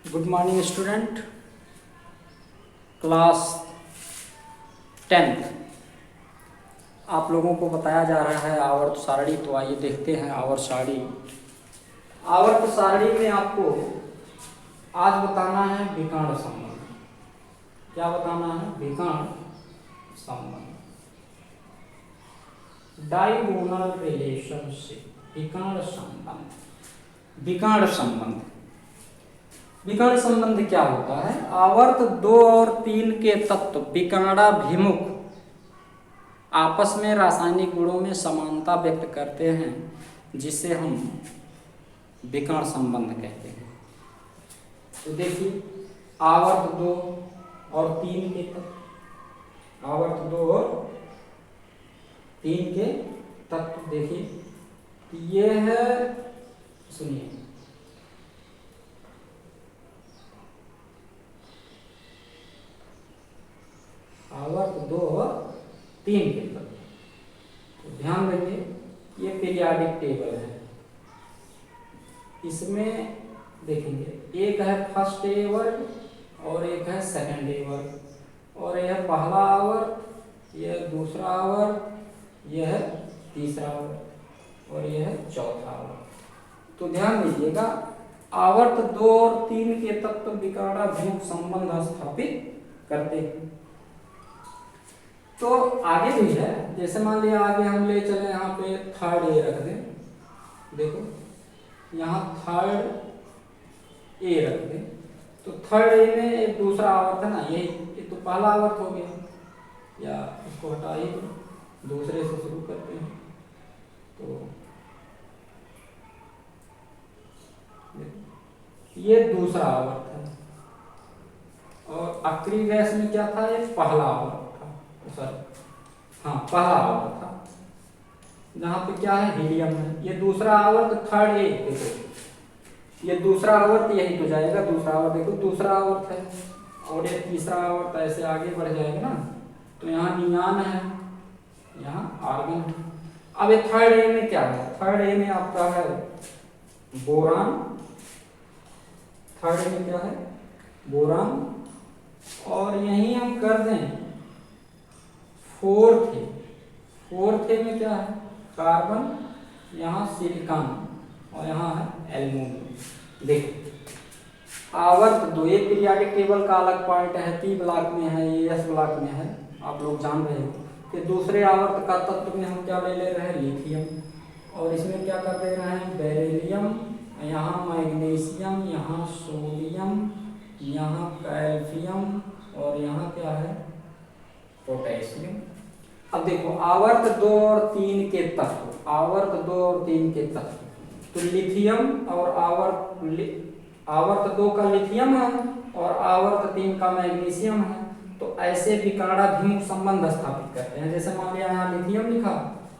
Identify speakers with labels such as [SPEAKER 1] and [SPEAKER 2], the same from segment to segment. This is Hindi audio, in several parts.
[SPEAKER 1] Good morning student, class 10th। आप लोगों को बताया जा रहा है आवर्त सारणी। तो आइए देखते हैं आवर्त सारणी। आवर्त सारणी में आपको आज बताना है विकर्ण संबंध। क्या बताना है? विकर्ण संबंध, डायगोनल रिलेशनशिप। विकर्ण संबंध, विकर्ण संबंध। विकर्ण संबंध क्या होता है? आवर्त 2 और 3 के तत्व विकर्णाभिमुख आपस में रासायनिक गुणों में समानता व्यक्त करते हैं, जिसे हम विकर्ण संबंध कहते हैं। तो देखिए, आवर्त 2 और 3 के तत्व, आवर्त 2 और 3 के तत्व देखिए, ये है, सुनिए, आवर्त 2 और 3 के तत्व। तो ध्यान देंगे, ये पीरियाडिक टेबल है। इसमें देखेंगे एक है फर्स्ट ए वर्ग और एक है सेकंड ए वर्ग, और यह पहला आवर्त, यह दूसरा आवर्त, यह है तीसरा आवर्त, और यह है चौथा आवर्त। तो ध्यान दीजिएगा, आवर्त 2 और 3 के तत्व विकर्णाभिमुख संबंध स्थापित करते हैं। तो आगे भी है, जैसे मान लिया आगे हम ले चले, यहाँ पे थर्ड ए रख दें। देखो यहाँ थर्ड ए रख दें, तो थर्ड ए में एक दूसरा आवर्त है ना, ये तो पहला आवर्त हो गया, या इसको हटाइए, दूसरे से शुरू करते हैं। तो ये दूसरा आवर्त है, और आखिरी गैस में क्या था? ये पहला आवर्त, हाँ पहला आवर्त था, जहाँ पे क्या है? हीलियम है। ये दूसरा आवर्त थर्ड ए, देखो ये दूसरा आवर्त यही तो जाएगा, दूसरा आवर्त देखो दूसरा आवर्त है, और ये तीसरा आवर्त ऐसे आगे बढ़ जाएगा ना। तो यहाँ नियान है, यहाँ आर्गन है। अब ये थर्ड ए में क्या है? थर्ड ए में आपका है बोरान। थर्ड ए में क्या है? बोरान। और यही हम कर दें फोर्थ ए में क्या है? कार्बन, यहाँ सिलिकॉन, और यहाँ है एल्यूमीनियम। देखो आवर्त 2, ये पीरियाडिक टेबल का अलग पॉइंट है, पी ब्लॉक में है, ये एस ब्लॉक में है, आप लोग जान रहे हो कि दूसरे आवर्त का तत्व में हम क्या ले रहे हैं? लिथियम, और इसमें क्या कर दे रहे हैं? बेरिलियम, यहाँ मैग्नीशियम, यहाँ सोडियम, यहाँ कैल्शियम, और यहाँ क्या है? पोटेशियम। अब देखो आवर्त 2 और 3 के तत्व, आवर्त 2 और 3 के तत्व, तो लिथियम और आवर्त 2 का लिथियम है और आवर्त 3 का मैग्नीशियम है। तो ऐसे विकर्णाभिमुख संबंध स्थापित करते हैं। जैसे मान लिया यहाँ लिथियम लिखा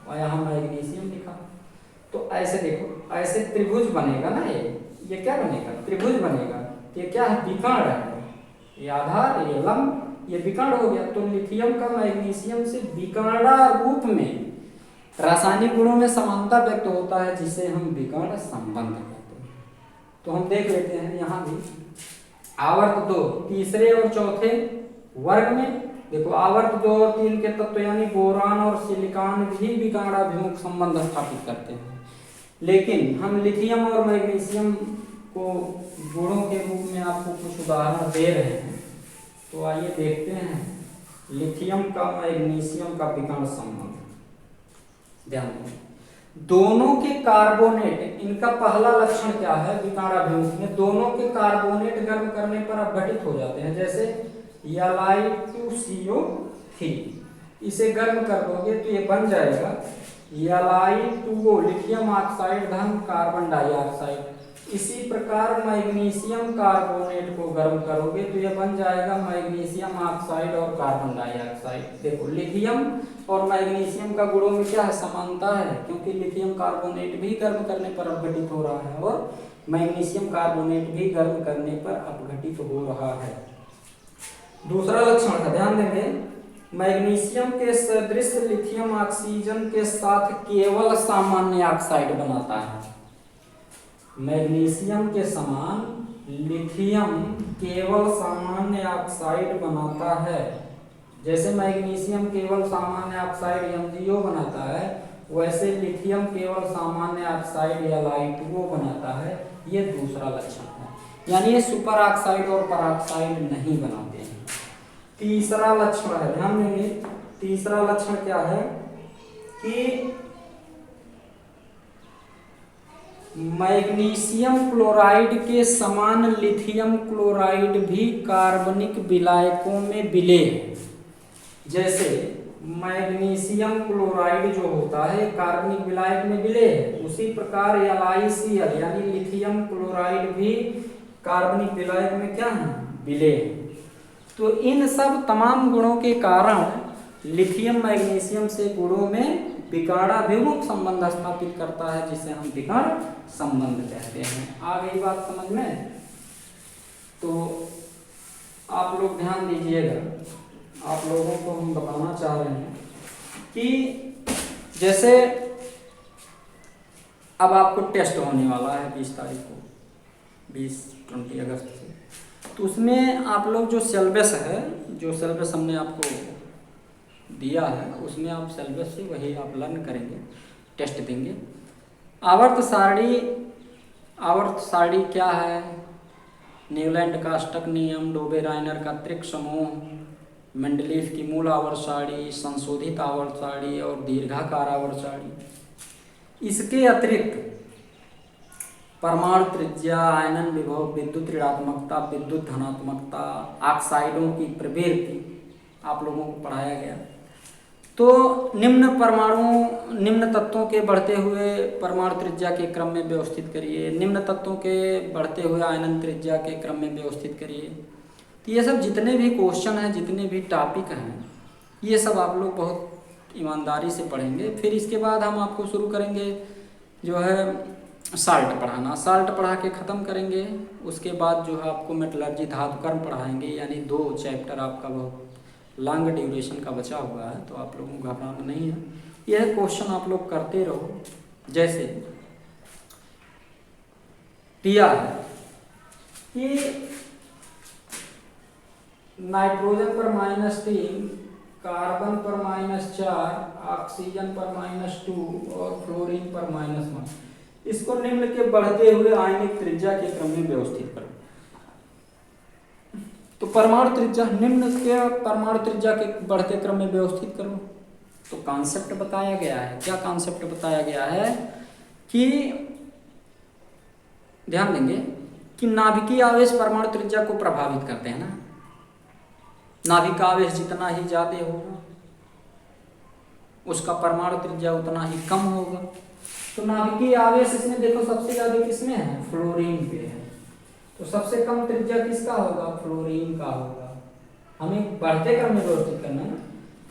[SPEAKER 1] और यहाँ मैग्नीशियम लिखा, तो ऐसे देखो, ऐसे त्रिभुज बनेगा ना। ये क्या बनेगा? त्रिभुज बनेगा। ये क्या है? विकर्ण है, ये आधार, ये लंब, ये विकर्ण हो गया। तो लिथियम का मैग्नीशियम से विकर्ण रूप में रासायनिक गुणों में समानता व्यक्त होता है, जिसे हम विकर्ण संबंध कहते हैं। तो हम देख लेते हैं यहाँ भी आवर्त 2 तीसरे और चौथे वर्ग में, देखो आवर्त 2 और 3 के तत्व यानी बोरान और सिलिकॉन भी विकर्णाभिमुख संबंध स्थापित करते हैं। लेकिन हम लिथियम और मैग्नीशियम को गुणों के रूप में आपको कुछ उदाहरण दे रहे हैं। तो आइए देखते हैं लिथियम का मैग्नीशियम का विकर्ण संबंध। ध्यान दें, दोनों के कार्बोनेट, इनका पहला लक्षण क्या है? विकर्णाभिमुख में दोनों के कार्बोनेट गर्म करने पर अपघटित हो जाते हैं। जैसे Li2CO3, इसे गर्म कर दोगे तो ये बन जाएगा Li2O, लिथियम ऑक्साइड धन कार्बन डाइऑक्साइड। इसी प्रकार मैग्नीशियम कार्बोनेट को गर्म करोगे तो यह बन जाएगा मैग्नीशियम ऑक्साइड और कार्बन डाइऑक्साइड। देखो लिथियम और मैग्नीशियम का गुणों में क्या है? समानता है, क्योंकि लिथियम कार्बोनेट भी गर्म करने पर अपघटित हो रहा है और मैग्नीशियम कार्बोनेट भी गर्म करने पर अपघटित हो रहा है। दूसरा लक्षण का ध्यान देंगे, मैग्नीशियम के सदृश लिथियम ऑक्सीजन के साथ केवल सामान्य ऑक्साइड बनाता है। मैग्नीशियम के समान लिथियम केवल सामान्य ऑक्साइड बनाता है, जैसे मैग्नीशियम केवल सामान्य ऑक्साइड MgO बनाता है, वैसे लिथियम केवल सामान्य ऑक्साइड Li2O बनाता है। ये दूसरा लक्षण है, यानी ये सुपर ऑक्साइड और परऑक्साइड नहीं बनाते हैं। तीसरा लक्षण है, ध्यान देंगे, तीसरा लक्षण क्या है कि मैग्नीशियम क्लोराइड के समान लिथियम क्लोराइड भी कार्बनिक विलायकों में विलेय है। जैसे मैग्नीशियम क्लोराइड जो होता है कार्बनिक विलायक में विलेय है, उसी प्रकार LiCl यानी लिथियम क्लोराइड भी कार्बनिक विलायक में क्या है, विलेय है। तो इन सब तमाम गुणों के कारण लिथियम मैग्नीशियम से गुणों में विकर्णाभिमुख संबंध स्थापित करता है, जिसे हम विकर्ण संबंध कहते हैं। आ गई बात समझ में? तो आप लोग ध्यान दीजिएगा, आप लोगों को हम बताना चाह रहे हैं कि जैसे अब आपको टेस्ट होने वाला है 20 तारीख को, 20 अगस्त से, तो उसमें आप लोग जो सिलेबस है, जो सिलेबस हमने आपको दिया है, उसमें आप सिलेबस से वही आप लर्न करेंगे, टेस्ट देंगे। आवर्त सारणी क्या है? न्यूलैंड का अष्टक नियम, डोबे राइनर का त्रिक समूह, मेंडलीफ की मूल आवर्त सारणी, संशोधित आवर्त सारणी और दीर्घाकार आवर्त सारणी। इसके अतिरिक्त परमाणु त्रिज्या, आयनन विभव, विद्युत ऋणात्मकता, विद्युत धनात्मकता, ऑक्साइडों की प्रवृत्ति आप लोगों को पढ़ाया गया। तो निम्न तत्वों के बढ़ते हुए परमाणु त्रिज्या के क्रम में व्यवस्थित करिए, निम्न तत्वों के बढ़ते हुए आयनन त्रिज्या के क्रम में व्यवस्थित करिए। तो ये सब जितने भी क्वेश्चन हैं, जितने भी टॉपिक हैं, ये सब आप लोग बहुत ईमानदारी से पढ़ेंगे। फिर इसके बाद हम आपको शुरू करेंगे जो है साल्ट पढ़ाना, साल्ट पढ़ा के ख़त्म करेंगे। उसके बाद जो है आपको मेटलर्जी धातुकर्म पढ़ाएंगे, यानी 2 चैप्टर आपका बहुत लॉन्ग ड्यूरेशन का बचा हुआ है, तो आप लोगों को घबराना नहीं है। यह क्वेश्चन आप लोग करते रहो। जैसे दिया है कि नाइट्रोजन पर -3, कार्बन पर -4, ऑक्सीजन पर -2 और फ्लोरीन पर -1, इसको निम्न के बढ़ते हुए आयनिक त्रिज्या के क्रम में व्यवस्थित करो। तो परमाणु त्रिज्या, निम्न के परमाणु त्रिज्या के बढ़ते क्रम में व्यवस्थित करो। तो कॉन्सेप्ट बताया गया है, क्या कॉन्सेप्ट बताया गया है कि ध्यान देंगे कि नाभिकीय आवेश परमाणु त्रिज्या को प्रभावित करते हैं ना। नाभिक आवेश जितना ही ज्यादा होगा, उसका परमाणु त्रिज्या उतना ही कम होगा। तो नाभिकीय आवेश इसमें देखो सबसे ज्यादा किसमें है? फ्लोरीन पे है। तो सबसे कम त्रिज्या किसका होगा? फ्लोरीन का होगा। हमें बढ़ते क्रम में व्यवस्थित करना है।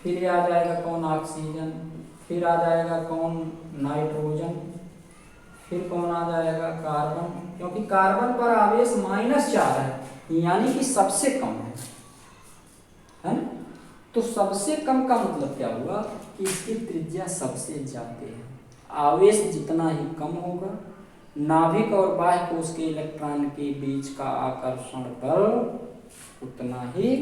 [SPEAKER 1] फिर ये आ जाएगा कौन? ऑक्सीजन। फिर आ जाएगा कौन? नाइट्रोजन। फिर कौन आ जाएगा? कार्बन, क्योंकि कार्बन पर आवेश -4 है, यानी कि सबसे कम है ना। तो सबसे कम का मतलब क्या हुआ कि इसकी त्रिज्या सबसे ज्यादा है। आवेश जितना ही कम होगा, नाभिक और बाह्य कोश के इलेक्ट्रॉन के बीच का आकर्षण बल उतना ही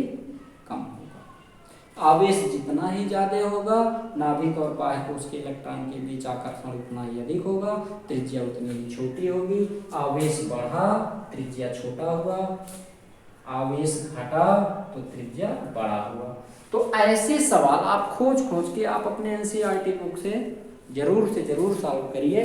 [SPEAKER 1] कम होगा। आवेश जितना ही ज्यादा होगा, नाभिक और बाह्य कोश के इलेक्ट्रॉन के बीच आकर्षण उतना ही अधिक होगा, त्रिज्या उतनी ही छोटी होगी। आवेश बढ़ा, त्रिज्या छोटा हुआ, आवेश घटा तो त्रिज्या बड़ा हुआ। तो ऐसे सवाल आप खोज के आप अपने NCERT बुक से जरूर सॉल्व करिए।